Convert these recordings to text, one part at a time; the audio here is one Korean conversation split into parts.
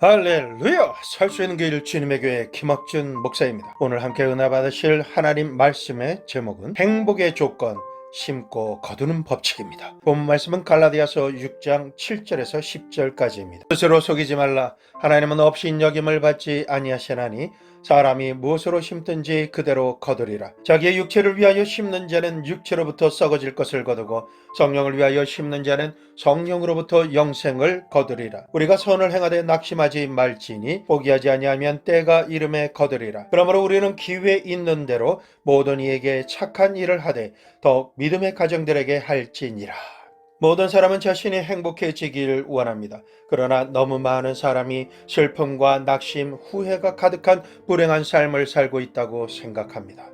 할렐루야! 살 수 있는 길 주님의 교회 김학준 목사입니다. 오늘 함께 은혜 받으실 하나님 말씀의 제목은 행복의 조건 심고 거두는 법칙입니다. 본 말씀은 갈라디아서 6장 7절에서 10절까지입니다. 스스로 속이지 말라. 하나님은 없이 여김을 받지 아니하시나니 사람이 무엇으로 심든지 그대로 거두리라. 자기의 육체를 위하여 심는 자는 육체로부터 썩어질 것을 거두고 성령을 위하여 심는 자는 성령으로부터 영생을 거두리라. 우리가 선을 행하되 낙심하지 말지니 포기하지 아니하면 때가 이름에 거두리라. 그러므로 우리는 기회 있는 대로 모든 이에게 착한 일을 하되 더욱 믿음의 가정들에게 할지니라. 모든 사람은 자신이 행복해지길 원합니다. 그러나 너무 많은 사람이 슬픔과 낙심, 후회가 가득한 불행한 삶을 살고 있다고 생각합니다.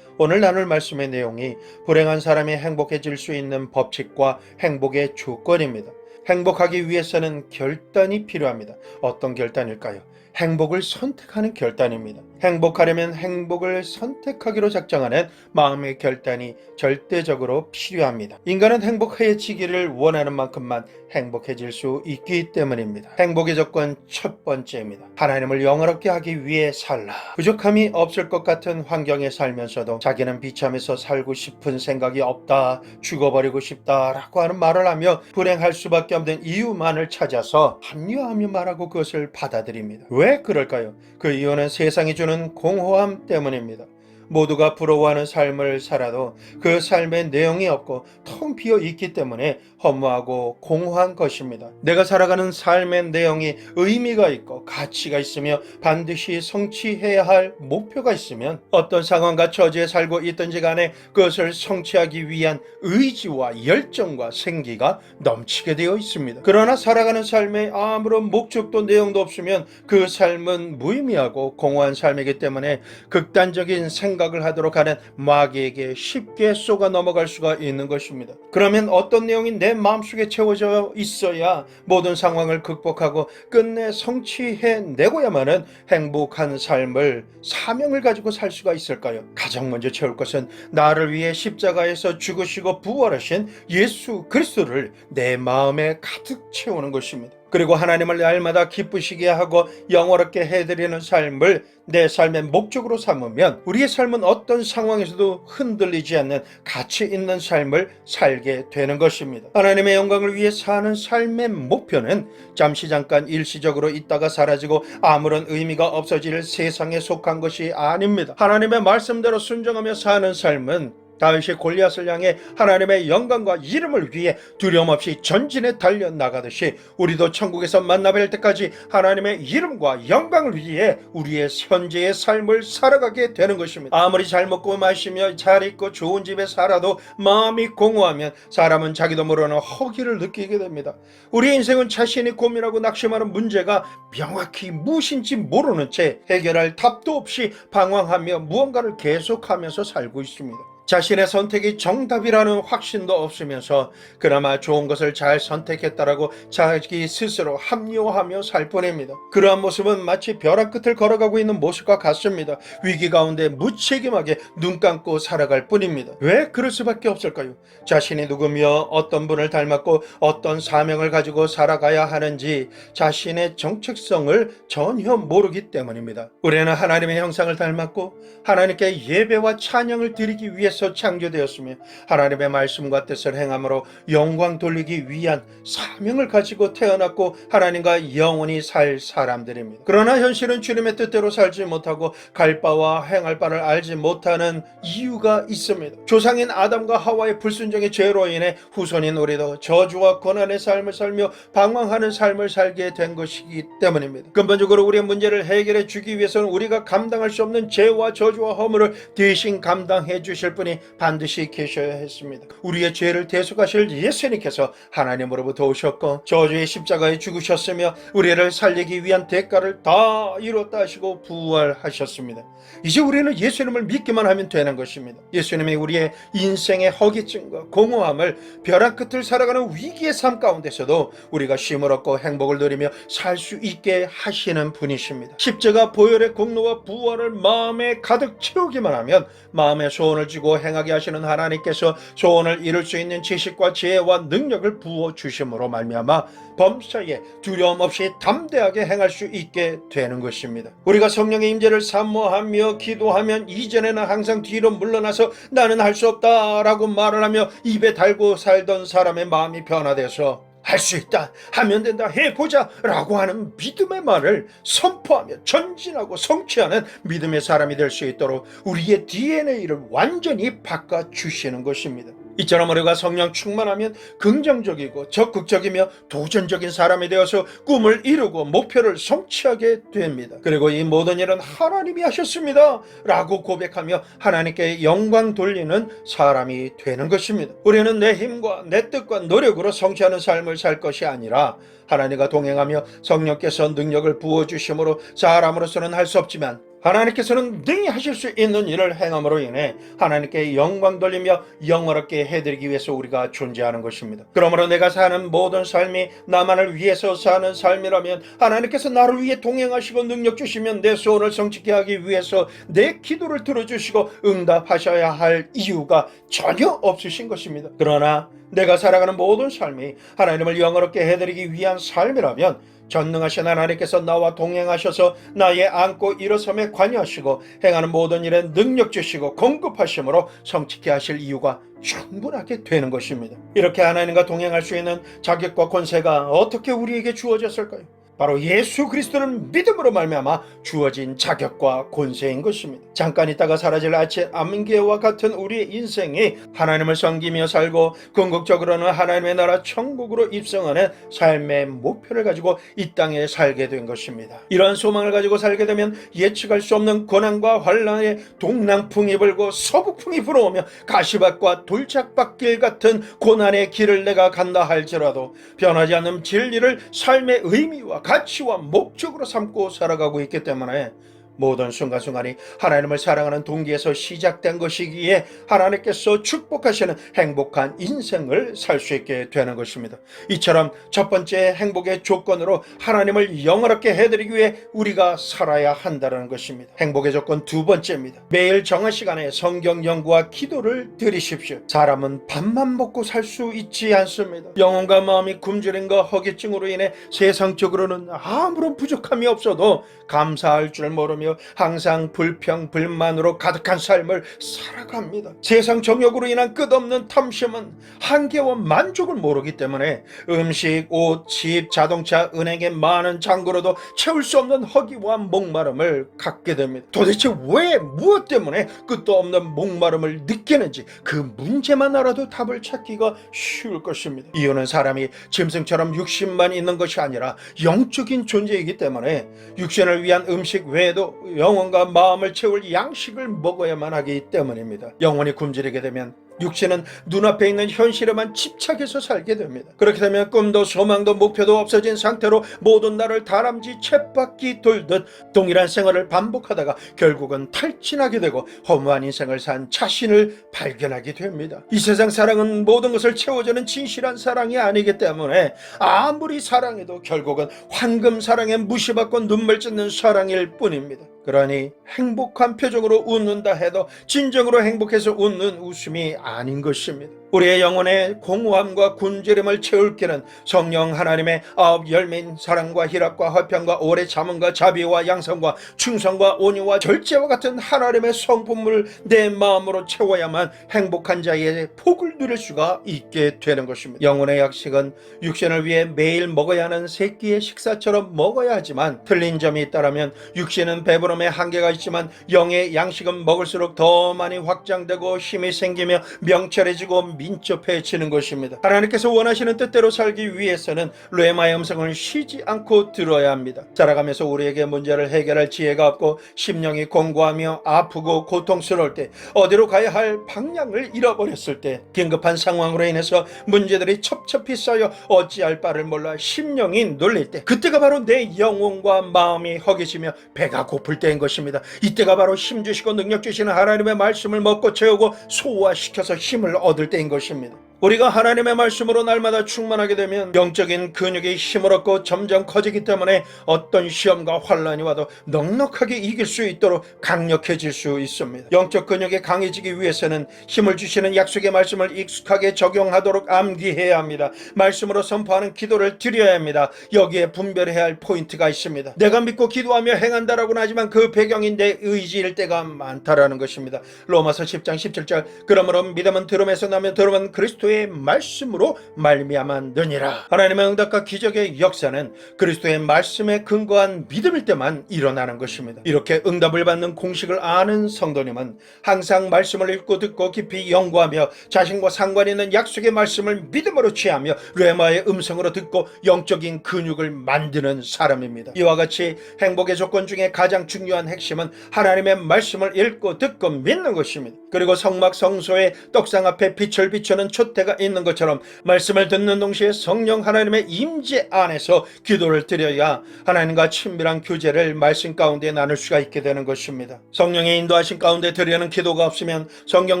오늘 나눌 말씀의 내용이 불행한 사람이 행복해질 수 있는 법칙과 행복의 조건입니다. 행복하기 위해서는 결단이 필요합니다. 어떤 결단일까요? 행복을 선택하는 결단입니다. 행복하려면 행복을 선택하기로 작정하는 마음의 결단이 절대적으로 필요합니다. 인간은 행복해지기를 원하는 만큼만 행복해질 수 있기 때문입니다. 행복의 조건 첫 번째입니다. 하나님을 영화롭게 하기 위해 살라. 부족함이 없을 것 같은 환경에 살면서도 자기는 비참해서 살고 싶은 생각이 없다, 죽어버리고 싶다라고 하는 말을 하며 불행할 수밖에 없는 이유만을 찾아서 합리화하며 말하고 그것을 받아들입니다. 왜 그럴까요? 그 이유는 세상이 주는 공허함 때문입니다. 모두가 부러워하는 삶을 살아도 그 삶의 내용이 없고 텅 비어 있기 때문에 허무하고 공허한 것입니다. 내가 살아가는 삶의 내용이 의미가 있고 가치가 있으며 반드시 성취해야 할 목표가 있으면 어떤 상황과 처지에 살고 있든지 간에 그것을 성취하기 위한 의지와 열정과 생기가 넘치게 되어 있습니다. 그러나 살아가는 삶에 아무런 목적도 내용도 없으면 그 삶은 무의미하고 공허한 삶이기 때문에 극단적인 생각을 하도록 하는 마귀에게 쉽게 쏘가 넘어갈 수가 있는 것입니다. 그러면 어떤 내용이 내 마음속에 채워져 있어야 모든 상황을 극복하고 끝내 성취해내고야만은 행복한 삶을 사명을 가지고 살 수가 있을까요? 가장 먼저 채울 것은 나를 위해 십자가에서 죽으시고 부활하신 예수 그리스도를 내 마음에 가득 채우는 것입니다. 그리고 하나님을 날마다 기쁘시게 하고 영원롭게 해드리는 삶을 내 삶의 목적으로 삼으면 우리의 삶은 어떤 상황에서도 흔들리지 않는 가치 있는 삶을 살게 되는 것입니다. 하나님의 영광을 위해 사는 삶의 목표는 잠깐 일시적으로 있다가 사라지고 아무런 의미가 없어질 세상에 속한 것이 아닙니다. 하나님의 말씀대로 순종하며 사는 삶은 다윗이 골리앗을 향해 하나님의 영광과 이름을 위해 두려움 없이 전진에 달려나가듯이 우리도 천국에서 만나뵐 때까지 하나님의 이름과 영광을 위해 우리의 현재의 삶을 살아가게 되는 것입니다. 아무리 잘 먹고 마시며 잘 입고 좋은 집에 살아도 마음이 공허하면 사람은 자기도 모르는 허기를 느끼게 됩니다. 우리 인생은 자신이 고민하고 낙심하는 문제가 명확히 무엇인지 모르는 채 해결할 답도 없이 방황하며 무언가를 계속하면서 살고 있습니다. 자신의 선택이 정답이라는 확신도 없으면서 그나마 좋은 것을 잘 선택했다라고 자기 스스로 합리화하며 살 뿐입니다. 그러한 모습은 마치 벼랑 끝을 걸어가고 있는 모습과 같습니다. 위기 가운데 무책임하게 눈 감고 살아갈 뿐입니다. 왜 그럴 수밖에 없을까요? 자신이 누구며 어떤 분을 닮았고 어떤 사명을 가지고 살아가야 하는지 자신의 정체성을 전혀 모르기 때문입니다. 우리는 하나님의 형상을 닮았고 하나님께 예배와 찬양을 드리기 위해서 창조되었으며 하나님의 말씀과 뜻을 행함으로 영광 돌리기 위한 사명을 가지고 태어났고 하나님과 영원히 살 사람들입니다. 그러나 현실은 주님의 뜻대로 살지 못하고 갈 바와 행할 바를 알지 못하는 이유가 있습니다. 조상인 아담과 하와의 불순종의 죄로 인해 후손인 우리도 저주와 고난의 삶을 살며 방황하는 삶을 살게 된 것이기 때문입니다. 근본적으로 우리의 문제를 해결해 주기 위해서는 우리가 감당할 수 없는 죄와 저주와 허물을 대신 감당해 주실 분이 반드시 계셔야 했습니다. 우리의 죄를 대속하실 예수님께서 하나님으로부터 오셨고 저주의 십자가에 죽으셨으며 우리를 살리기 위한 대가를 다 이뤘다 하시고 부활하셨습니다. 이제 우리는 예수님을 믿기만 하면 되는 것입니다. 예수님이 우리의 인생의 허기증과 공허함을 벼랑 끝을 살아가는 위기의 삶 가운데서도 우리가 쉼을 얻고 행복을 누리며 살 수 있게 하시는 분이십니다. 십자가 보혈의 공로와 부활을 마음에 가득 채우기만 하면 마음의 소원을 쥐고 말고 행하게 하시는 하나님께서 소원을 이룰 수 있는 지식과 지혜와 능력을 부어주심으로 말미암아 범사에 두려움 없이 담대하게 행할 수 있게 되는 것입니다. 우리가 성령의 임재를 사모하며 기도하면 이전에는 항상 뒤로 물러나서 나는 할 수 없다라고 말을 하며 입에 달고 살던 사람의 마음이 변화돼서 할 수 있다, 하면 된다, 해보자 라고 하는 믿음의 말을 선포하며 전진하고 성취하는 믿음의 사람이 될 수 있도록 우리의 DNA를 완전히 바꿔주시는 것입니다. 이처럼 우리가 성령 충만하면 긍정적이고 적극적이며 도전적인 사람이 되어서 꿈을 이루고 목표를 성취하게 됩니다. 그리고 이 모든 일은 하나님이 하셨습니다 라고 고백하며 하나님께 영광 돌리는 사람이 되는 것입니다. 우리는 내 힘과 내 뜻과 노력으로 성취하는 삶을 살 것이 아니라 하나님과 동행하며 성령께서 능력을 부어주심으로 사람으로서는 할 수 없지만 하나님께서는 능히 하실 수 있는 일을 행함으로 인해 하나님께 영광 돌리며 영원하게 해드리기 위해서 우리가 존재하는 것입니다. 그러므로 내가 사는 모든 삶이 나만을 위해서 사는 삶이라면 하나님께서 나를 위해 동행하시고 능력 주시면 내 소원을 성취케 하기 위해서 내 기도를 들어주시고 응답하셔야 할 이유가 전혀 없으신 것입니다. 그러나 내가 살아가는 모든 삶이 하나님을 영원하게 해드리기 위한 삶이라면 전능하신 하나님께서 나와 동행하셔서 나의 안고 일어섬에 관여하시고 행하는 모든 일에 능력 주시고 공급하심으로 성취케 하실 이유가 충분하게 되는 것입니다. 이렇게 하나님과 동행할 수 있는 자격과 권세가 어떻게 우리에게 주어졌을까요? 바로 예수 그리스도를 믿음으로 말미암아 주어진 자격과 권세인 것입니다. 잠깐 있다가 사라질 아침 안개와 같은 우리의 인생이 하나님을 섬기며 살고 궁극적으로는 하나님의 나라 천국으로 입성하는 삶의 목표를 가지고 이 땅에 살게 된 것입니다. 이러한 소망을 가지고 살게 되면 예측할 수 없는 고난과 환난에 동남풍이 불고 서북풍이 불어오며 가시밭과 돌짝밭길 같은 고난의 길을 내가 간다 할지라도 변하지 않는 진리를 삶의 의미와 가치와 목적으로 삼고 살아가고 있기 때문에 모든 순간순간이 하나님을 사랑하는 동기에서 시작된 것이기에 하나님께서 축복하시는 행복한 인생을 살 수 있게 되는 것입니다. 이처럼 첫 번째 행복의 조건으로 하나님을 영원하게 해드리기 위해 우리가 살아야 한다는 것입니다. 행복의 조건 두 번째입니다. 매일 정한 시간에 성경 연구와 기도를 드리십시오. 사람은 밥만 먹고 살 수 있지 않습니다. 영혼과 마음이 굶주림과 허기증으로 인해 세상적으로는 아무런 부족함이 없어도 감사할 줄 모르며 항상 불평, 불만으로 가득한 삶을 살아갑니다. 세상 정욕으로 인한 끝없는 탐심은 한계와 만족을 모르기 때문에 음식, 옷, 집, 자동차, 은행의 많은 잔고로도 채울 수 없는 허기와 목마름을 갖게 됩니다. 도대체 왜, 무엇 때문에 끝도 없는 목마름을 느끼는지 그 문제만 알아도 답을 찾기가 쉬울 것입니다. 이유는 사람이 짐승처럼 육신만 있는 것이 아니라 영적인 존재이기 때문에 육신을 위한 음식 외에도 영혼과 마음을 채울 양식을 먹어야만 하기 때문입니다. 영혼이 굶주리게 되면 육신은 눈앞에 있는 현실에만 집착해서 살게 됩니다. 그렇게 되면 꿈도 소망도 목표도 없어진 상태로 모든 날을 다람쥐 쳇바퀴 돌듯 동일한 생활을 반복하다가 결국은 탈진하게 되고 허무한 인생을 산 자신을 발견하게 됩니다. 이 세상 사랑은 모든 것을 채워주는 진실한 사랑이 아니기 때문에 아무리 사랑해도 결국은 황금 사랑에 무시받고 눈물 찢는 사랑일 뿐입니다. 그러니 행복한 표정으로 웃는다 해도 진정으로 행복해서 웃는 웃음이 아닌 것입니다. 우리의 영혼의 공허함과 굶주림을 채울 길은 성령 하나님의 아홉 열매인 사랑과 희락과 화평과 오래 참음과 자비와 양성과 충성과 온유와 절제와 같은 하나님의 성품을 내 마음으로 채워야만 행복한 자의 복을 누릴 수가 있게 되는 것입니다. 영혼의 약식은 육신을 위해 매일 먹어야 하는 세 끼의 식사처럼 먹어야 하지만 틀린 점이 있다면 육신은 배부름에 한계가 있지만 영의 양식은 먹을수록 더 많이 확장되고 힘이 생기며 명철해지고 민첩해지는 것입니다. 하나님께서 원하시는 뜻대로 살기 위해서는 레마의 음성을 쉬지 않고 들어야 합니다. 살아가면서 우리에게 문제를 해결할 지혜가 없고 심령이 공고하며 아프고 고통스러울 때, 어디로 가야 할 방향을 잃어버렸을 때, 긴급한 상황으로 인해서 문제들이 첩첩히 쌓여 어찌할 바를 몰라 심령이 놀릴 때, 그때가 바로 내 영혼과 마음이 허기지며 배가 고플 때인 것입니다. 이때가 바로 힘주시고 능력 주시는 하나님의 말씀을 먹고 채우고 소화시켜서 힘을 얻을 때인 것입니다. 우리가 하나님의 말씀으로 날마다 충만하게 되면 영적인 근육이 힘을 얻고 점점 커지기 때문에 어떤 시험과 환란이 와도 넉넉하게 이길 수 있도록 강력해질 수 있습니다. 영적 근육이 강해지기 위해서는 힘을 주시는 약속의 말씀을 익숙하게 적용하도록 암기해야 합니다. 말씀으로 선포하는 기도를 드려야 합니다. 여기에 분별해야 할 포인트가 있습니다. 내가 믿고 기도하며 행한다라고는 하지만 그 배경이 내 의지일 때가 많다라는 것입니다. 로마서 10장 17절 그러므로 믿음은 들음에서 나며 들음은 그리스도의 말씀으로 말미암아 느니라. 하나님의 응답과 기적의 역사는 그리스도의 말씀에 근거한 믿음일 때만 일어나는 것입니다. 이렇게 응답을 받는 공식을 아는 성도님은 항상 말씀을 읽고 듣고 깊이 연구하며 자신과 상관 있는 약속의 말씀을 믿음으로 취하며 레마의 음성으로 듣고 영적인 근육을 만드는 사람입니다. 이와 같이 행복의 조건 중에 가장 중요한 핵심은 하나님의 말씀을 읽고 듣고 믿는 것입니다. 그리고 성막 성소의 떡상 앞에 빛을 비추는 촛대가 있는 것처럼 말씀을 듣는 동시에 성령 하나님의 임재 안에서 기도를 드려야 하나님과 친밀한 교제를 말씀 가운데 나눌 수가 있게 되는 것입니다. 성령의 인도하신 가운데 드리는 기도가 없으면 성경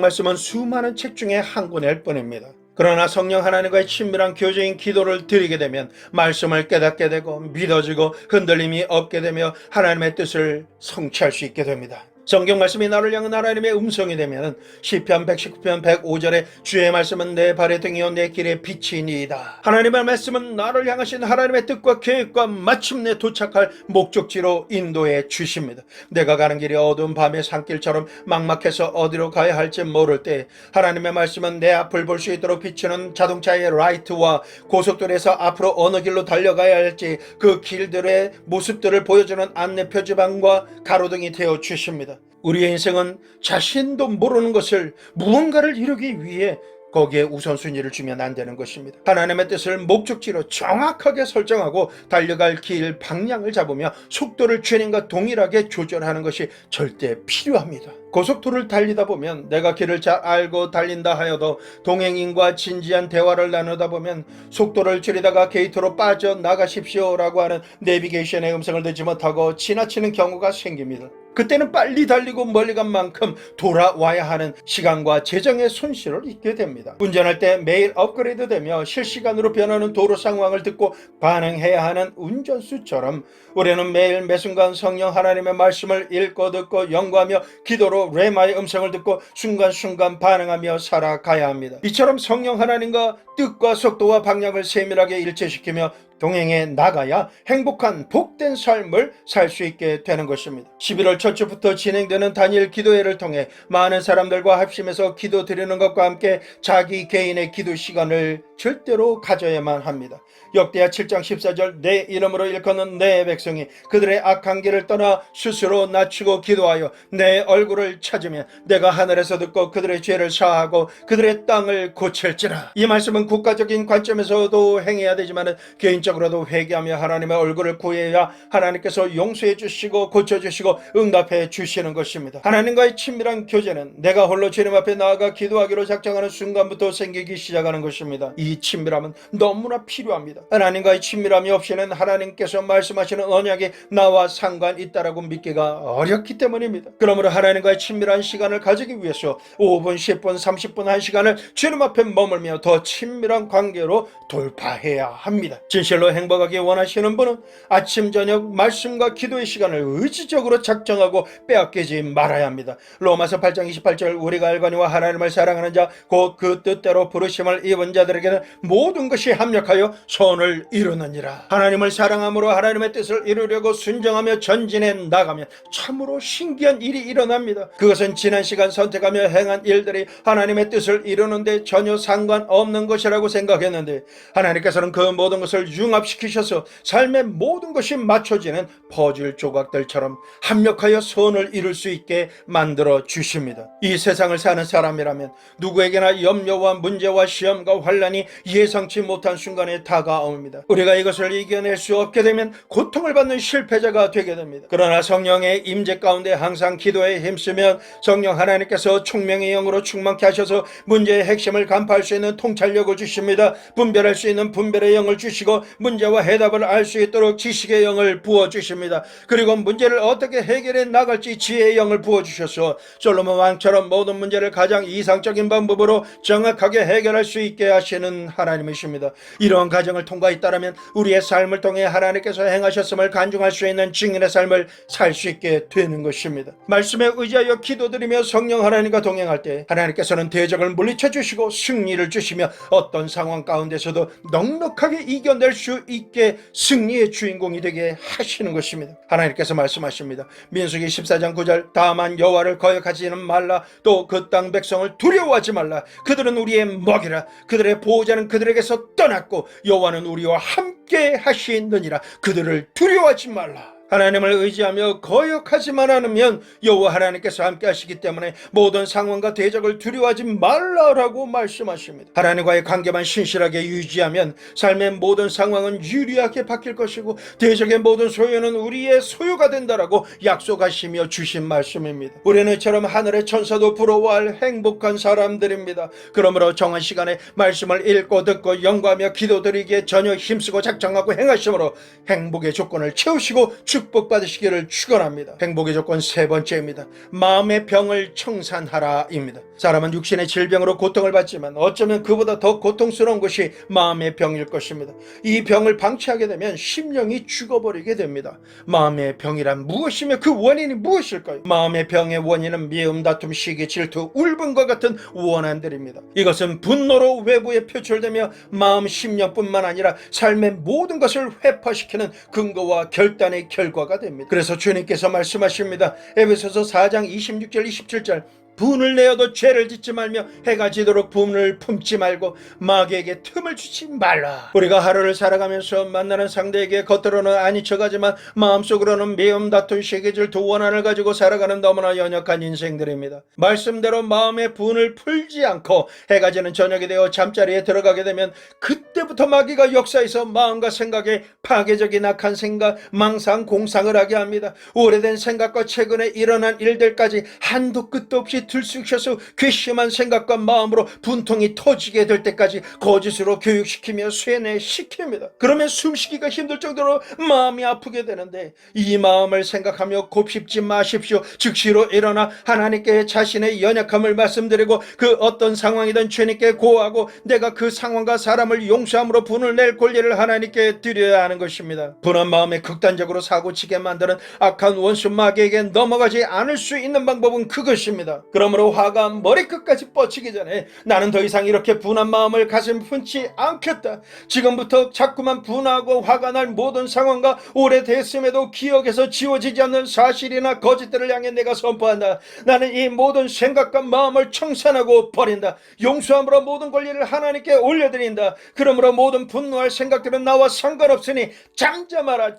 말씀은 수많은 책 중에 한 권일 뿐입니다. 그러나 성령 하나님과의 친밀한 교제인 기도를 드리게 되면 말씀을 깨닫게 되고 믿어지고 흔들림이 없게 되며 하나님의 뜻을 성취할 수 있게 됩니다. 성경 말씀이 나를 향한 하나님의 음성이 되면 시편 119편 105절에 주의 말씀은 내 발의 등이요 내 길의 빛이니이다. 하나님의 말씀은 나를 향하신 하나님의 뜻과 계획과 마침내 도착할 목적지로 인도해 주십니다. 내가 가는 길이 어두운 밤의 산길처럼 막막해서 어디로 가야 할지 모를 때 하나님의 말씀은 내 앞을 볼 수 있도록 비추는 자동차의 라이트와 고속도로에서 앞으로 어느 길로 달려가야 할지 그 길들의 모습들을 보여주는 안내 표지판과 가로등이 되어 주십니다. 우리의 인생은 자신도 모르는 것을 무언가를 이루기 위해 거기에 우선순위를 주면 안 되는 것입니다. 하나님의 뜻을 목적지로 정확하게 설정하고 달려갈 길 방향을 잡으며 속도를 주님과 동일하게 조절하는 것이 절대 필요합니다. 고속도로를 달리다 보면 내가 길을 잘 알고 달린다 하여도 동행인과 진지한 대화를 나누다 보면 속도를 줄이다가 게이트로 빠져나가십시오라고 하는 내비게이션의 음성을 듣지 못하고 지나치는 경우가 생깁니다. 그때는 빨리 달리고 멀리 간 만큼 돌아와야 하는 시간과 재정의 손실을 입게 됩니다. 운전할 때 매일 업그레이드되며 실시간으로 변하는 도로 상황을 듣고 반응해야 하는 운전수처럼 우리는 매일 매순간 성령 하나님의 말씀을 읽고 듣고 연구하며 기도로 레마의 음성을 듣고 순간순간 반응하며 살아가야 합니다. 이처럼 성령 하나님과 뜻과 속도와 방향을 세밀하게 일치시키며 동행해 나가야 행복한 복된 삶을 살 수 있게 되는 것입니다. 11월 첫 주부터 진행되는 단일 기도회를 통해 많은 사람들과 합심해서 기도 드리는 것과 함께 자기 개인의 기도 시간을 절대로 가져야만 합니다. 역대하 7장 14절 내 이름으로 일컫는 내 백성이 그들의 악한 길을 떠나 스스로 낮추고 기도하여 내 얼굴을 찾으면 내가 하늘에서 듣고 그들의 죄를 사하고 그들의 땅을 고칠지라. 이 말씀은 국가적인 관점에서도 행해야 되지만 개인적으로도 회개하며 하나님의 얼굴을 구해야 하나님께서 용서해 주시고 고쳐주시고 응답해 주시는 것입니다. 하나님과의 친밀한 교제는 내가 홀로 주님 앞에 나아가 기도하기로 작정하는 순간부터 생기기 시작하는 것입니다. 이 친밀함은 너무나 필요합니다. 하나님과의 친밀함이 없이는 하나님께서 말씀하시는 언약이 나와 상관 있다라고 믿기가 어렵기 때문입니다. 그러므로 하나님과의 친밀한 시간을 가지기 위해서 5분, 10분, 30분, 1시간을 주님 앞에 머물며 더 친밀한 관계로 돌파해야 합니다. 진실로 행복하기 원하시는 분은 아침, 저녁 말씀과 기도의 시간을 의지적으로 작정하고 빼앗기지 말아야 합니다. 로마서 8장 28절 우리가 알거니와 하나님을 사랑하는 자 곧 그 뜻대로 부르심을 입은 자들에게는 모든 것이 합력하여 선을 이루느니라. 하나님을 사랑함으로 하나님의 뜻을 이루려고 순종하며 전진해 나가면 참으로 신기한 일이 일어납니다. 그것은 지난 시간 선택하며 행한 일들이 하나님의 뜻을 이루는데 전혀 상관없는 것이라고 생각했는데 하나님께서는 그 모든 것을 융합시키셔서 삶의 모든 것이 맞춰지는 퍼즐 조각들처럼 합력하여 선을 이룰 수 있게 만들어 주십니다. 이 세상을 사는 사람이라면 누구에게나 염려와 문제와 시험과 환란이 예상치 못한 순간에 다가옵니다. 우리가 이것을 이겨낼 수 없게 되면 고통을 받는 실패자가 되게 됩니다. 그러나 성령의 임재 가운데 항상 기도에 힘쓰면 성령 하나님께서 총명의 영으로 충만케 하셔서 문제의 핵심을 간파할 수 있는 통찰력을 주십니다. 분별할 수 있는 분별의 영을 주시고 문제와 해답을 알 수 있도록 지식의 영을 부어주십니다. 그리고 문제를 어떻게 해결해 나갈지 지혜의 영을 부어주셔서 솔로몬 왕처럼 모든 문제를 가장 이상적인 방법으로 정확하게 해결할 수 있게 하시는 하나님이십니다. 이러한 과정을 통과했다면 우리의 삶을 통해 하나님께서 행하셨음을 간증할 수 있는 증인의 삶을 살 수 있게 되는 것입니다. 말씀에 의지하여 기도드리며 성령 하나님과 동행할 때 하나님께서는 대적을 물리쳐 주시고 승리를 주시며 어떤 상황 가운데서도 넉넉하게 이겨낼 수 있게 승리의 주인공이 되게 하시는 것입니다. 하나님께서 말씀하십니다. 민수기 14장 9절 다만 여호와를 거역하지는 말라. 또 그 땅 백성을 두려워하지 말라. 그들은 우리의 먹이라. 그들의 보호자는 그들에게서 떠났고 여호와는 우리와 함께 하시느니라. 그들을 두려워하지 말라. 하나님을 의지하며 거역하지만 않으면 여호와 하나님께서 함께 하시기 때문에 모든 상황과 대적을 두려워하지 말라라고 말씀하십니다. 하나님과의 관계만 신실하게 유지하면 삶의 모든 상황은 유리하게 바뀔 것이고 대적의 모든 소유는 우리의 소유가 된다라고 약속하시며 주신 말씀입니다. 우리는 이처럼 하늘의 천사도 부러워할 행복한 사람들입니다. 그러므로 정한 시간에 말씀을 읽고 듣고 연구하며 기도드리기에 전혀 힘쓰고 작정하고 행하심으로 행복의 조건을 채우시고 축복받으시기를 축원합니다. 행복의 조건 세 번째입니다. 마음의 병을 청산하라 입니다. 사람은 육신의 질병으로 고통을 받지만 어쩌면 그보다 더 고통스러운 것이 마음의 병일 것입니다. 이 병을 방치하게 되면 심령이 죽어버리게 됩니다. 마음의 병이란 무엇이며 그 원인이 무엇일까요? 마음의 병의 원인은 미움, 다툼, 시기, 질투, 울분과 같은 원한들입니다. 이것은 분노로 외부에 표출되며 마음, 심령뿐만 아니라 삶의 모든 것을 회파시키는 근거와 결단의 결과가 됩니다. 그래서 주님께서 말씀하십니다. 에베소서 4장 26절 27절 분을 내어도 죄를 짓지 말며 해가 지도록 분을 품지 말고 마귀에게 틈을 주지 말라. 우리가 하루를 살아가면서 만나는 상대에게 겉으로는 아닌 척하지만 마음속으로는 미움, 다툼, 시기질투, 원한을 가지고 살아가는 너무나 연약한 인생들입니다. 말씀대로 마음의 분을 풀지 않고 해가 지는 저녁이 되어 잠자리에 들어가게 되면 그때부터 마귀가 역사에서 마음과 생각에 파괴적인 악한 생각, 망상, 공상을 하게 합니다. 오래된 생각과 최근에 일어난 일들까지 한도 끝도 없이 들쑤셔서 괘씸한 생각과 마음으로 분통이 터지게 될 때까지 거짓으로 교육시키며 쇠뇌시킵니다. 그러면 숨쉬기가 힘들 정도로 마음이 아프게 되는데 이 마음을 생각하며 곱씹지 마십시오. 즉시로 일어나 하나님께 자신의 연약함을 말씀드리고 그 어떤 상황이든 주님께 고하고 내가 그 상황과 사람을 용서함으로 분을 낼 권리를 하나님께 드려야 하는 것입니다. 분한 마음에 극단적으로 사고치게 만드는 악한 원수 마귀에게 넘어가지 않을 수 있는 방법은 그것입니다. 그러므로 화가 머리끝까지 뻗치기 전에 나는 더 이상 이렇게 분한 마음을 가슴 품지 않겠다. 지금부터 자꾸만 분하고 화가 날 모든 상황과 오래됐음에도 기억에서 지워지지 않는 사실이나 거짓들을 향해 내가 선포한다. 나는 이 모든 생각과 마음을 청산하고 버린다. 용서함으로 모든 권리를 하나님께 올려드린다. 그러므로 모든 분노할 생각들은 나와 상관없으니 잠잠하라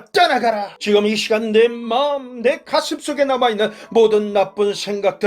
떠나가라. 지금 이 시간 내 마음, 내 가슴 속에 남아있는 모든 나쁜 생각들을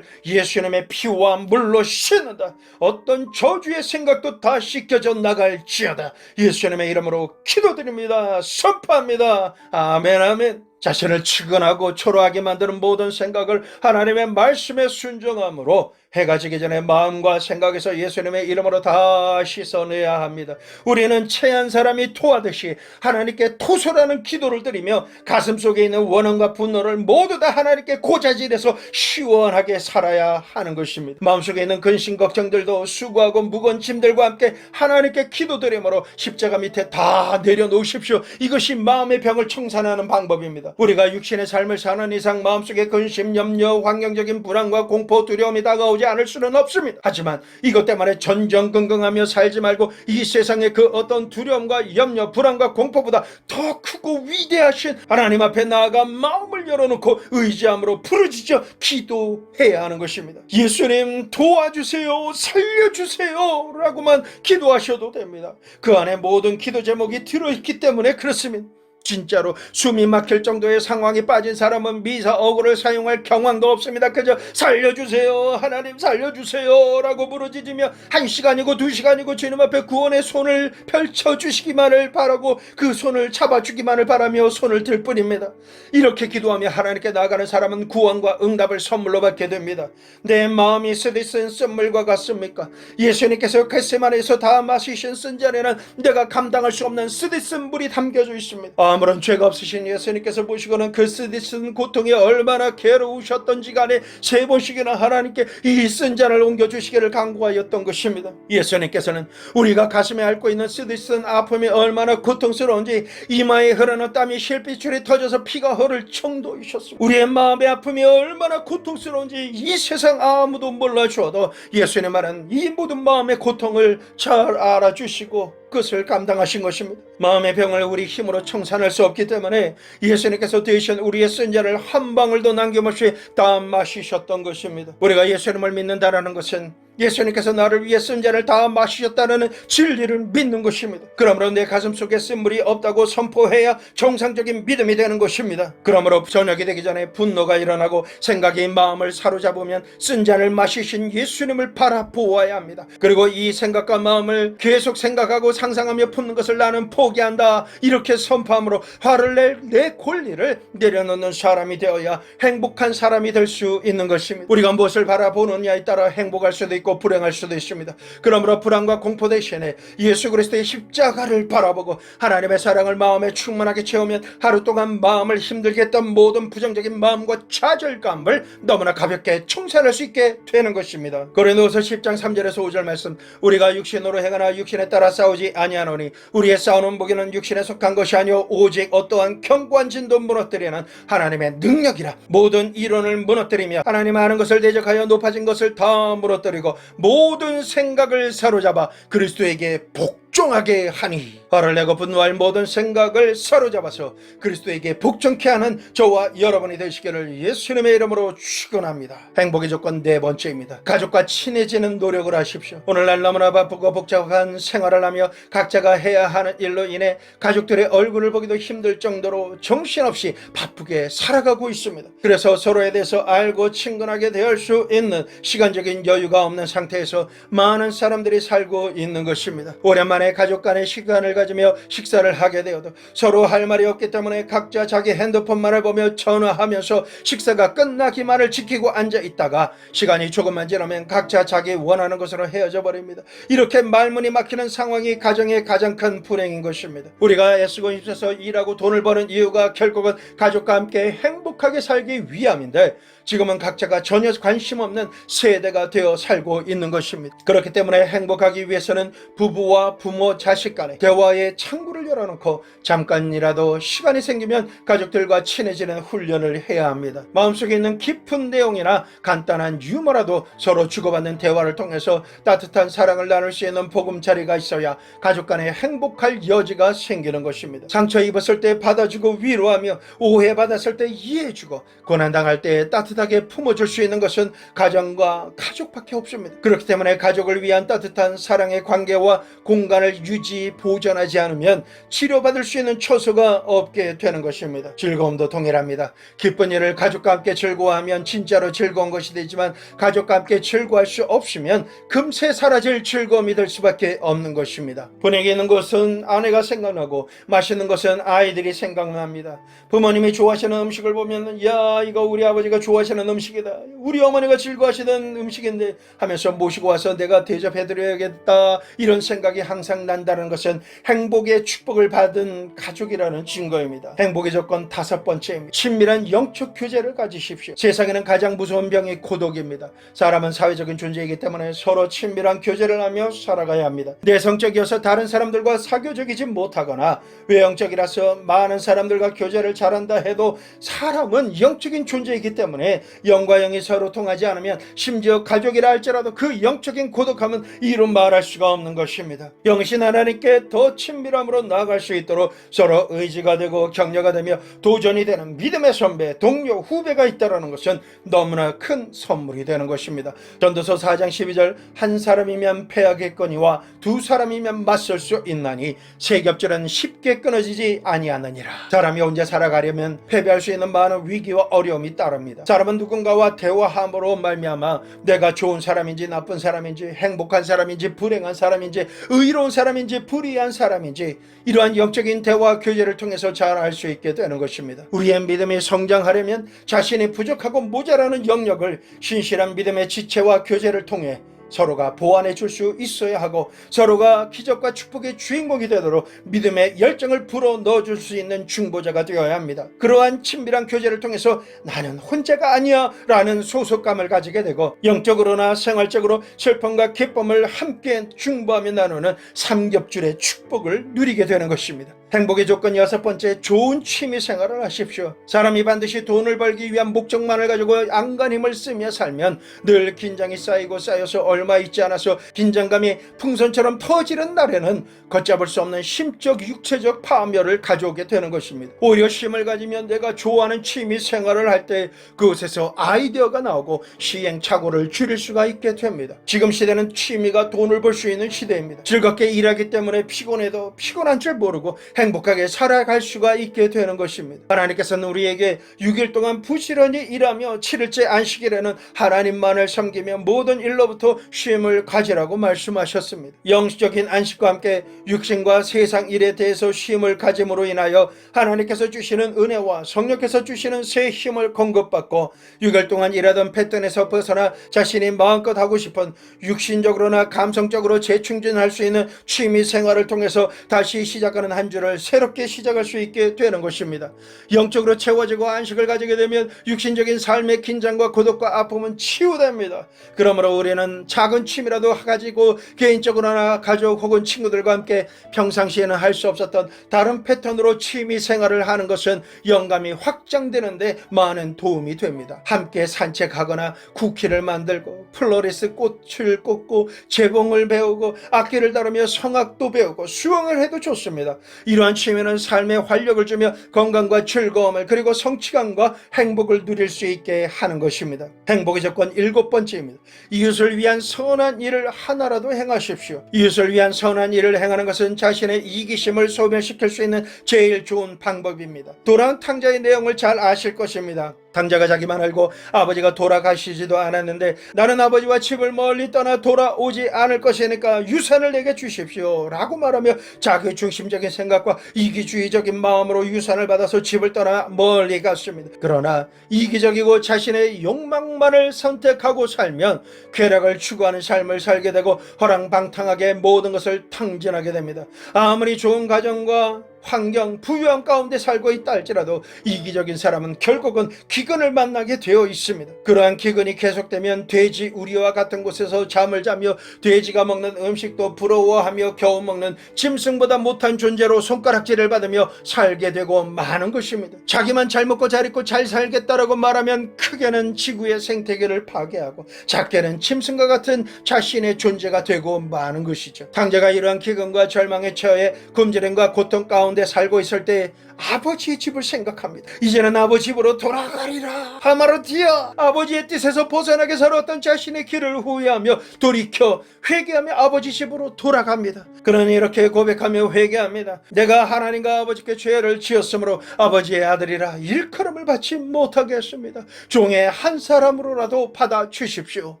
예수님의 피와 물로 씻는다. 어떤 저주의 생각도 다 씻겨져 나갈지어다. 예수님의 이름으로 기도드립니다. 선포합니다. 아멘 아멘. 자신을 측은하고 초라하게 만드는 모든 생각을 하나님의 말씀에 순종함으로 해가 지기 전에 마음과 생각에서 예수님의 이름으로 다 씻어내야 합니다. 우리는 체한 사람이 토하듯이 하나님께 토설하는 기도를 드리며 가슴속에 있는 원한과 분노를 모두 다 하나님께 고자질해서 시원하게 살아야 하는 것입니다. 마음속에 있는 근심 걱정들도 수고하고 무거운 짐들과 함께 하나님께 기도드리므로 십자가 밑에 다 내려놓으십시오. 이것이 마음의 병을 청산하는 방법입니다. 우리가 육신의 삶을 사는 이상 마음속에 근심, 염려, 환경적인 불안과 공포, 두려움이 다가오지 않을 수는 없습니다. 하지만 이것 때문에 전전긍긍하며 살지 말고 이 세상의 그 어떤 두려움과 염려, 불안과 공포보다 더 크고 위대하신 하나님 앞에 나아가 마음을 열어놓고 의지함으로 부르짖어 기도해야 하는 것입니다. 예수님 도와주세요, 살려주세요 라고만 기도하셔도 됩니다. 그 안에 모든 기도 제목이 들어있기 때문에 그렇습니다. 진짜로 숨이 막힐 정도의 상황이 빠진 사람은 미사 어구를 사용할 경황도 없습니다. 그저 살려주세요, 하나님 살려주세요 라고 부르짖으며 1시간이고 2시간이고 주님 앞에 구원의 손을 펼쳐주시기만을 바라고 그 손을 잡아주기만을 바라며 손을 들 뿐입니다. 이렇게 기도하며 하나님께 나아가는 사람은 구원과 응답을 선물로 받게 됩니다. 내 마음이 쓰디쓴 쓴물과 같습니까? 예수님께서 겟세마네에서 다 마시신 쓴잔에는 내가 감당할 수 없는 쓰디쓴 물이 담겨져 있습니다. 아무런 죄가 없으신 예수님께서 보시고는 그 쓰디쓴 고통이 얼마나 괴로우셨던지 간에 3번씩이나 하나님께 이 쓴 잔을 옮겨주시기를 간구하였던 것입니다. 예수님께서는 우리가 가슴에 앓고 있는 쓰디쓴 아픔이 얼마나 고통스러운지 이마에 흐르는 땀이 실핏줄이 터져서 피가 흐를 정도이셨습니다. 우리의 마음의 아픔이 얼마나 고통스러운지 이 세상 아무도 몰라주어도 예수님 말은 이 모든 마음의 고통을 잘 알아주시고 그것을 감당하신 것입니다. 마음의 병을 우리 힘으로 청산할 수 없기 때문에 예수님께서 대신 우리의 쓴 잔을 한 방울도 남김없이 다 마시셨던 것입니다. 우리가 예수님을 믿는다는 것은 예수님께서 나를 위해 쓴 잔을 다 마시셨다는 진리를 믿는 것입니다. 그러므로 내 가슴 속에 쓴물이 없다고 선포해야 정상적인 믿음이 되는 것입니다. 그러므로 저녁이 되기 전에 분노가 일어나고 생각이 마음을 사로잡으면 쓴 잔을 마시신 예수님을 바라보아야 합니다. 그리고 이 생각과 마음을 계속 생각하고 상상하며 푸는 것을 나는 포기한다 이렇게 선포함으로 화를 낼 내 권리를 내려놓는 사람이 되어야 행복한 사람이 될 수 있는 것입니다. 우리가 무엇을 바라보느냐에 따라 행복할 수도 있고 불행할 수도 있습니다. 그러므로 불안과 공포 대신에 예수 그리스도의 십자가를 바라보고 하나님의 사랑을 마음에 충만하게 채우면 하루 동안 마음을 힘들게 했던 모든 부정적인 마음과 좌절감을 너무나 가볍게 청산할 수 있게 되는 것입니다. 고린도후서 10장 3절에서 5절 말씀, 우리가 육신으로 행하나 육신에 따라 싸우지 아니하노니 우리의 싸우는 무기는 육신에 속한 것이 아니오 오직 어떠한 견고한 진도 무너뜨리는 하나님의 능력이라. 모든 이론을 무너뜨리며 하나님 아는 것을 대적하여 높아진 것을 다 무너뜨리고 모든 생각을 사로잡아 그리스도에게 복종하게 하니. 화를 내고 분노할 모든 생각을 사로잡아서 그리스도에게 복종케 하는 저와 여러분이 되시기를 예수님의 이름으로 축원합니다. 행복의 조건 4번째입니다. 가족과 친해지는 노력을 하십시오. 오늘날 너무나 바쁘고 복잡한 생활을 하며 각자가 해야 하는 일로 인해 가족들의 얼굴을 보기도 힘들 정도로 정신없이 바쁘게 살아가고 있습니다. 그래서 서로에 대해서 알고 친근하게 대할 수 있는 시간적인 여유가 없는 상태에서 많은 사람들이 살고 있는 것입니다. 오랜만에 가족 간의 시간을 가지며 식사를 하게 되어도 서로 할 말이 없기 때문에 각자 자기 핸드폰만을 보며 전화하면서 식사가 끝나기만을 지키고 앉아 있다가 시간이 조금만 지나면 각자 자기 원하는 것으로 헤어져 버립니다. 이렇게 말문이 막히는 상황이 가정의 가장 큰 불행인 것입니다. 우리가 애쓰고 힘써서 일하고 돈을 버는 이유가 결국은 가족과 함께 행복하게 살기 위함인데 지금은 각자가 전혀 관심 없는 세대가 되어 살고 있는 것입니다. 그렇기 때문에 행복하기 위해서는 부부와 부모, 자식 간의 대화의 창구를 열어놓고 잠깐이라도 시간이 생기면 가족들과 친해지는 훈련을 해야 합니다. 마음속에 있는 깊은 내용이나 간단한 유머라도 서로 주고받는 대화를 통해서 따뜻한 사랑을 나눌 수 있는 보금자리가 있어야 가족 간에 행복할 여지가 생기는 것입니다. 상처 입었을 때 받아주고 위로하며 오해받았을 때 이해해주고 고난당할 때 따뜻하게 품어줄 수 있는 것은 가정과 가족밖에 없습니다. 그렇기 때문에 가족을 위한 따뜻한 사랑의 관계와 공간을 유지 보존하지 않으면 치료받을 수 있는 처소가 없게 되는 것입니다. 즐거움도 동일합니다. 기쁜 일을 가족과 함께 즐거워하면 진짜로 즐거운 것이 되지만 가족과 함께 즐거워할 수 없으면 금세 사라질 즐거움이 될 수밖에 없는 것입니다. 분위기 있는 것은 아내가 생각나고 맛있는 것은 아이들이 생각납니다. 부모님이 좋아하시는 음식을 보면 야 이거 우리 아버지가 좋아하시는 음식이다, 우리 어머니가 즐거워하시는 음식인데 하면서 모시고 와서 내가 대접해드려야겠다 이런 생각이 항상 난다는 것은 행복의 축복을 받은 가족이라는 증거입니다. 행복의 조건 5번째입니다. 친밀한 영적 교제를 가지십시오. 세상에는 가장 무서운 병이 고독입니다. 사람은 사회적인 존재이기 때문에 서로 친밀한 교제를 하며 살아가야 합니다. 내성적이어서 다른 사람들과 사교적이지 못하거나 외형적이라서 많은 사람들과 교제를 잘한다 해도 사람 사람은 영적인 존재이기 때문에 영과 영이 서로 통하지 않으면 심지어 가족이라 할지라도 그 영적인 고독함은 이루 말할 수가 없는 것입니다. 영신 하나님께 더 친밀함으로 나아갈 수 있도록 서로 의지가 되고 격려가 되며 도전이 되는 믿음의 선배, 동료, 후배가 있다는 것은 너무나 큰 선물이 되는 것입니다. 전도서 4장 12절 한 사람이면 패하겠거니와 두 사람이면 맞설 수 있나니 세 겹줄은 쉽게 끊어지지 아니하느니라. 사람이 혼자 살아가려면 패배할 수 있는 많은 위기와 어려움이 따릅니다. 사람은 누군가와 대화함으로 말미암아 내가 좋은 사람인지 나쁜 사람인지 행복한 사람인지 불행한 사람인지 의로운 사람인지 불의한 사람인지 이러한 영적인 대화 교제를 통해서 잘 알 수 있게 되는 것입니다. 우리의 믿음이 성장하려면 자신이 부족하고 모자라는 영역을 신실한 믿음의 지체와 교제를 통해 서로가 보완해 줄 수 있어야 하고 서로가 기적과 축복의 주인공이 되도록 믿음의 열정을 불어 넣어줄 수 있는 중보자가 되어야 합니다. 그러한 친밀한 교제를 통해서 나는 혼자가 아니야 라는 소속감을 가지게 되고 영적으로나 생활적으로 슬픔과 기쁨을 함께 중보하며 나누는 삼겹줄의 축복을 누리게 되는 것입니다. 행복의 조건 6번째, 좋은 취미 생활을 하십시오. 사람이 반드시 돈을 벌기 위한 목적만을 가지고 안간힘을 쓰며 살면 늘 긴장이 쌓이고 쌓여서 얼마 있지 않아서 긴장감이 풍선처럼 터지는 날에는 걷잡을 수 없는 심적 육체적 파멸을 가져오게 되는 것입니다. 오히려 힘을 가지면 내가 좋아하는 취미 생활을 할 때 그곳에서 아이디어가 나오고 시행착오를 줄일 수가 있게 됩니다. 지금 시대는 취미가 돈을 벌 수 있는 시대입니다. 즐겁게 일하기 때문에 피곤해도 피곤한 줄 모르고 행복하게 살아갈 수가 있게 되는 것입니다. 하나님께서는 우리에게 6일 동안 부지런히 일하며 7일째 안식일에는 하나님만을 섬기며 모든 일로부터 쉼을 가지라고 말씀하셨습니다. 영적인 안식과 함께 육신과 세상 일에 대해서 쉼을 가짐으로 인하여 하나님께서 주시는 은혜와 성령께서 주시는 새 힘을 공급받고 6일 동안 일하던 패턴에서 벗어나 자신이 마음껏 하고 싶은 육신적으로나 감성적으로 재충전할 수 있는 취미 생활을 통해서 다시 시작하는 한 주를 새롭게 시작할 수 있게 되는 것입니다. 영적으로 채워지고 안식을 가지게 되면 육신적인 삶의 긴장과 고독과 아픔은 치유됩니다. 그러므로 우리는 작은 취미라도 가지고 개인적으로나 가족 혹은 친구들과 함께 평상시에는 할 수 없었던 다른 패턴으로 취미 생활을 하는 것은 영감이 확장되는데 많은 도움이 됩니다. 함께 산책하거나 쿠키를 만들고 플로리스 꽃을 꽂고 재봉을 배우고 악기를 다루며 성악도 배우고 수영을 해도 좋습니다. 이러한 취미는 삶에 활력을 주며 건강과 즐거움을 그리고 성취감과 행복을 누릴 수 있게 하는 것입니다. 행복의 조건 7번째입니다. 이웃을 위한 선한 일을 하나라도 행하십시오. 이웃을 위한 선한 일을 행하는 것은 자신의 이기심을 소멸시킬 수 있는 제일 좋은 방법입니다. 돌아온 탕자의 내용을 잘 아실 것입니다. 탕자가 자기만 알고 아버지가 돌아가시지도 않았는데 나는 아버지와 집을 멀리 떠나 돌아오지 않을 것이니까 유산을 내게 주십시오 라고 말하며 자기 중심적인 생각과 이기주의적인 마음으로 유산을 받아서 집을 떠나 멀리 갔습니다. 그러나 이기적이고 자신의 욕망만을 선택하고 살면 쾌락을 추구하는 삶을 살게 되고 허랑방탕하게 모든 것을 탕진하게 됩니다. 아무리 좋은 가정과 환경, 부유한 가운데 살고 있다 할지라도 이기적인 사람은 결국은 기근을 만나게 되어 있습니다. 그러한 기근이 계속되면 돼지 우리와 같은 곳에서 잠을 자며 돼지가 먹는 음식도 부러워하며 겨우 먹는 짐승보다 못한 존재로 손가락질을 받으며 살게 되고 마는 것입니다. 자기만 잘 먹고 잘 입고 잘 살겠다라고 말하면 크게는 지구의 생태계를 파괴하고 작게는 짐승과 같은 자신의 존재가 되고 마는 것이죠. 탕자가 이러한 기근과 절망에 처해 굶주림과 고통 가운데 살고 있을 때 아버지의 집을 생각합니다. 이제는 아버지 집으로 돌아가리라. 하마르티아, 아버지의 뜻에서 벗어나게 살았던 자신의 길을 후회하며 돌이켜 회개하며 아버지 집으로 돌아갑니다. 그러니 이렇게 고백하며 회개합니다. 내가 하나님과 아버지께 죄를 지었으므로 아버지의 아들이라 일컬음을 받지 못하게 했습니다. 종의 한 사람으로라도 받아주십시오.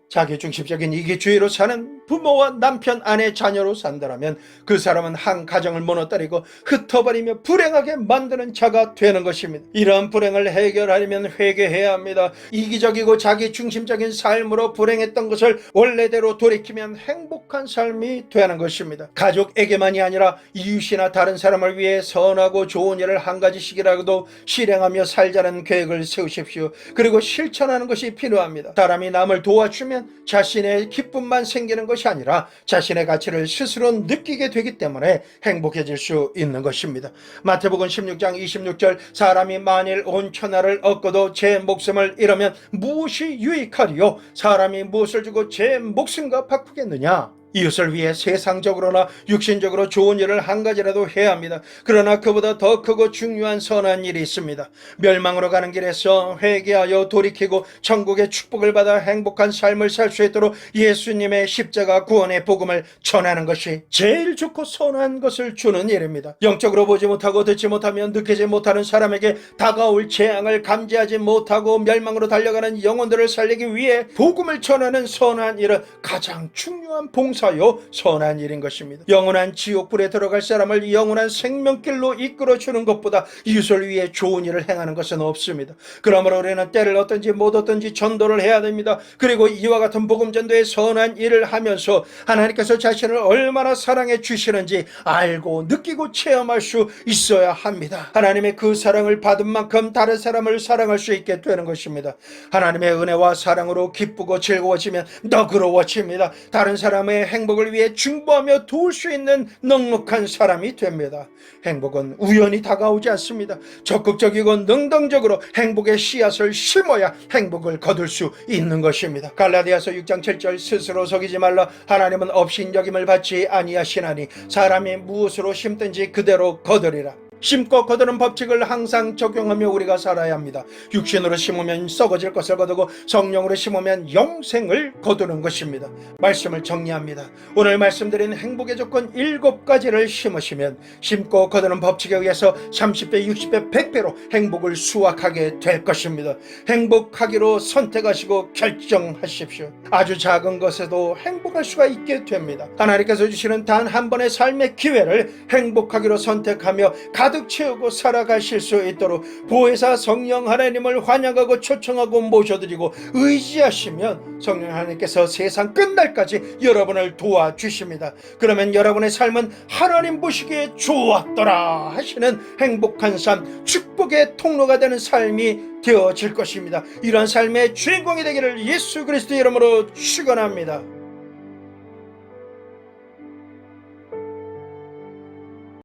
자기중심적인 이기주의로 사는 부모와 남편, 아내, 자녀로 산다라면 그 사람은 한 가정을 무너뜨리고 흩어버리며 불행하게 만드는 자가 되는 것입니다. 이러한 불행을 해결하려면 회개해야 합니다. 이기적이고 자기중심적인 삶으로 불행했던 것을 원래대로 돌이키면 행복한 삶이 되는 것입니다. 가족에게만이 아니라 이웃이나 다른 사람을 위해 선하고 좋은 일을 한 가지씩이라도 실행하며 살자는 계획을 세우십시오. 그리고 실천하는 것이 필요합니다. 사람이 남을 도와주면 자신의 기쁨만 생기는 것이 아니라 자신의 가치를 스스로 느끼게 되기 때문에 행복해질 수 있는 것입니다. 마태복음 16장 16장 26절 사람이 만일 온 천하를 얻고도 제 목숨을 잃으면 무엇이 유익하리요? 사람이 무엇을 주고 제 목숨과 바꾸겠느냐? 이웃을 위해 세상적으로나 육신적으로 좋은 일을 한 가지라도 해야 합니다. 그러나 그보다 더 크고 중요한 선한 일이 있습니다. 멸망으로 가는 길에서 회개하여 돌이키고 천국의 축복을 받아 행복한 삶을 살 수 있도록 예수님의 십자가 구원의 복음을 전하는 것이 제일 좋고 선한 것을 주는 일입니다. 영적으로 보지 못하고 듣지 못하며 느끼지 못하는 사람에게 다가올 재앙을 감지하지 못하고 멸망으로 달려가는 영혼들을 살리기 위해 복음을 전하는 선한 일은 가장 중요한 봉사요 선한 일인 것입니다. 영원한 지옥불에 들어갈 사람을 영원한 생명길로 이끌어주는 것보다 이웃을 위해 좋은 일을 행하는 것은 없습니다. 그러므로 우리는 때를 얻든지 못 얻든지 전도를 해야 됩니다. 그리고 이와 같은 복음전도의 선한 일을 하면서 하나님께서 자신을 얼마나 사랑해 주시는지 알고 느끼고 체험할 수 있어야 합니다. 하나님의 그 사랑을 받은 만큼 다른 사람을 사랑할 수 있게 되는 것입니다. 하나님의 은혜와 사랑으로 기쁘고 즐거워지면 너그러워집니다. 다른 사람의 행복을 위해 중보하며 도울 수 있는 넉넉한 사람이 됩니다. 행복은 우연히 다가오지 않습니다. 적극적이고 능동적으로 행복의 씨앗을 심어야 행복을 거둘 수 있는 것입니다. 갈라디아서 6장 7절 스스로 속이지 말라. 하나님은 업신여김을 받지 아니하시나니 사람이 무엇으로 심든지 그대로 거두리라. 심고 거두는 법칙을 항상 적용하며 우리가 살아야 합니다. 육신으로 심으면 썩어질 것을 거두고 성령으로 심으면 영생을 거두는 것입니다. 말씀을 정리합니다. 오늘 말씀드린 행복의 조건 7가지를 심으시면 심고 거두는 법칙에 의해서 30배, 60배, 100배로 행복을 수확하게 될 것입니다. 행복하기로 선택하시고 결정하십시오. 아주 작은 것에도 행복할 수가 있게 됩니다. 하나님께서 주시는 단 한 번의 삶의 기회를 행복하기로 선택하며 가득 채우고 살아가실 수 있도록 보혜사 성령 하나님을 환영하고 초청하고 모셔드리고 의지하시면 성령 하나님께서 세상 끝날까지 여러분을 도와주십니다. 그러면 여러분의 삶은 하나님 보시기에 좋았더라 하시는 행복한 삶, 축복의 통로가 되는 삶이 되어질 것입니다. 이러한 삶의 주인공이 되기를 예수 그리스도의 이름으로 축원합니다.